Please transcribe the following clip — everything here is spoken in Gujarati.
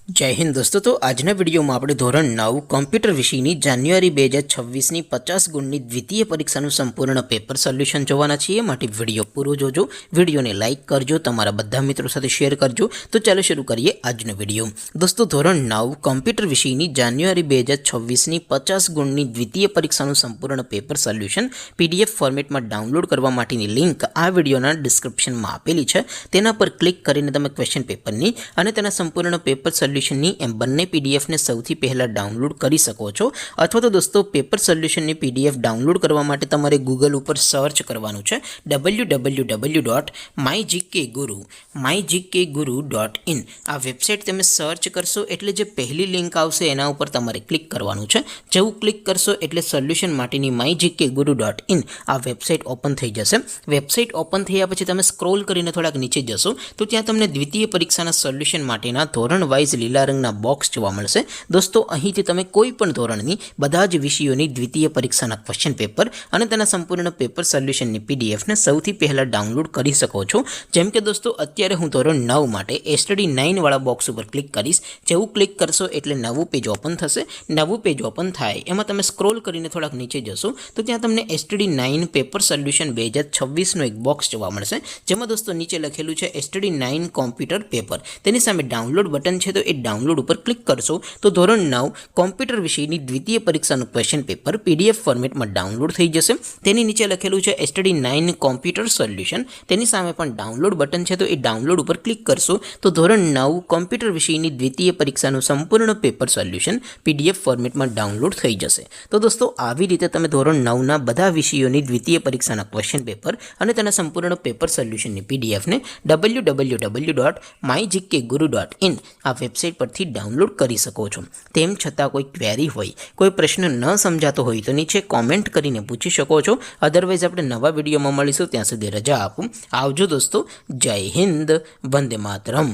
जय हिंद दोस्तों। तो આજના વિડીયોમાં આપણે ધોરણ 9 કોમ્પ્યુટર વિષયની જાન્યુઆરી 2026ની 50 ગુણની દ્વિતીય પરીક્ષાનું સંપૂર્ણ પેપર સોલ્યુશન જોવાના છીએ। માટે વિડીયો પૂરો જોજો, વિડીયોને લાઇક કરજો, તમારા બધા મિત્રો સાથે શેર કરજો। તો ચાલો શરૂ કરીએ આજનો વિડીયો। દોસ્તો ધોરણ 9 કોમ્પ્યુટર વિષયની જાન્યુઆરી 2026ની 50 ગુણની દ્વિતીય પરીક્ષાનું સંપૂર્ણ પેપર સોલ્યુશન પીડીએફ ફોર્મેટમાં ડાઉનલોડ કરવા માટેની લિંક આ વિડીયોના ડિસ્ક્રિપ્શનમાં આપેલી છે। તેના પર ક્લિક કરીને તમે ક્વેશ્ચન પેપરની અને તેના સંપૂર્ણ પેપર સોલ્યુશનની એમ બંને પીડીએફને સૌથી પહેલાં ડાઉનલોડ કરી શકો છો। અથવા તો દોસ્તો પેપર સોલ્યુશનની પીડીએફ ડાઉનલોડ કરવા માટે તમારે ગૂગલ ઉપર સર્ચ કરવાનું છે www.mygkguru.in। આ વેબસાઇટ તમે સર્ચ કરશો એટલે જે પહેલી લિંક આવશે એના ઉપર તમારે ક્લિક કરવાનું છે। જેવું ક્લિક કરશો એટલે સોલ્યુશન માટેની mygkguru.in આ વેબસાઇટ ઓપન થઈ જશે। વેબસાઇટ ઓપન થયા પછી તમે સ્ક્રોલ કરીને થોડાક નીચે જશો તો ત્યાં તમને દ્વિતીય પરીક્ષાના સોલ્યુશન માટેના ધોરણ વાઇઝ લીલા રંગના બોક્સ જોવા મળશે। દોસ્તો અહીંથી તમે કોઈ પણ ધોરણની બધા જ વિષયોની દ્વિતીય પરીક્ષાના ક્વેશ્ચન પેપર અને તેના સંપૂર્ણ પેપર સોલ્યુશનની પીડીએફને સૌથી પહેલાં ડાઉનલોડ કરી શકો છો। જેમ કે દોસ્તો અત્યારે હું ધોરણ 9 માટે એસટીડી 9 વાળા બોક્સ ઉપર ક્લિક કરીશ। જેવું ક્લિક કરશો એટલે નવું પેજ ઓપન થશે। નવું પેજ ઓપન થાય એમાં તમે સ્ક્રોલ કરીને થોડાક નીચે જશો તો ત્યાં તમને એસટીડી 9 પેપર સોલ્યુશન 2026નું એક બોક્સ જોવા મળશે। જેમાં દોસ્તો નીચે લખેલું છે એસટીડી 9 કોમ્પ્યુટર પેપર। તેની સામે ડાઉનલોડ બટન છે તો એ ડાઉનલોડ ઉપર ક્લિક કરશો તો ધોરણ 9 કોમ્પ્યુટર વિષયની દ્વિતીય પરીક્ષાનું ક્વેશ્ચન પેપર પીડીએફ ફોર્મેટમાં ડાઉનલોડ થઈ જશે। તેની નીચે લખેલું છે એસટીડી 9 કોમ્પ્યુટર સોલ્યુશન। તેની સામે પણ ડાઉનલોડ બટન છે તો એ ડાઉનલોડ ઉપર ક્લિક કરશો તો ધોરણ 9 કોમ્પ્યુટર વિષયની દ્વિતીય પરીક્ષાનું સંપૂર્ણ પેપર સોલ્યુશન પીડીએફ ફોર્મેટમાં ડાઉનલોડ થઈ જશે। તો દોસ્તો આવી રીતે તમે ધોરણ 9ના બધા વિષયોની દ્વિતીય પરીક્ષાના ક્વેશ્ચન પેપર અને તેના સંપૂર્ણ પેપર સોલ્યુશનની પીડીએફને www.mygkguru.in આ વેબસાઇટ પરથી ડાઉનલોડ કરી શકો છો। તેમ છતાં કોઈ ક્વેરી હોય, કોઈ પ્રશ્ન ન સમજાતો હોય તો નીચે કોમેન્ટ કરીને પૂછી શકો છો। અધરવાઇઝ આપણે નવા વિડીયોમાં મળીશું, ત્યાં સુધી રજા આપો। આવજો દોસ્તો, જય હિન્દ, વંદે માતરમ।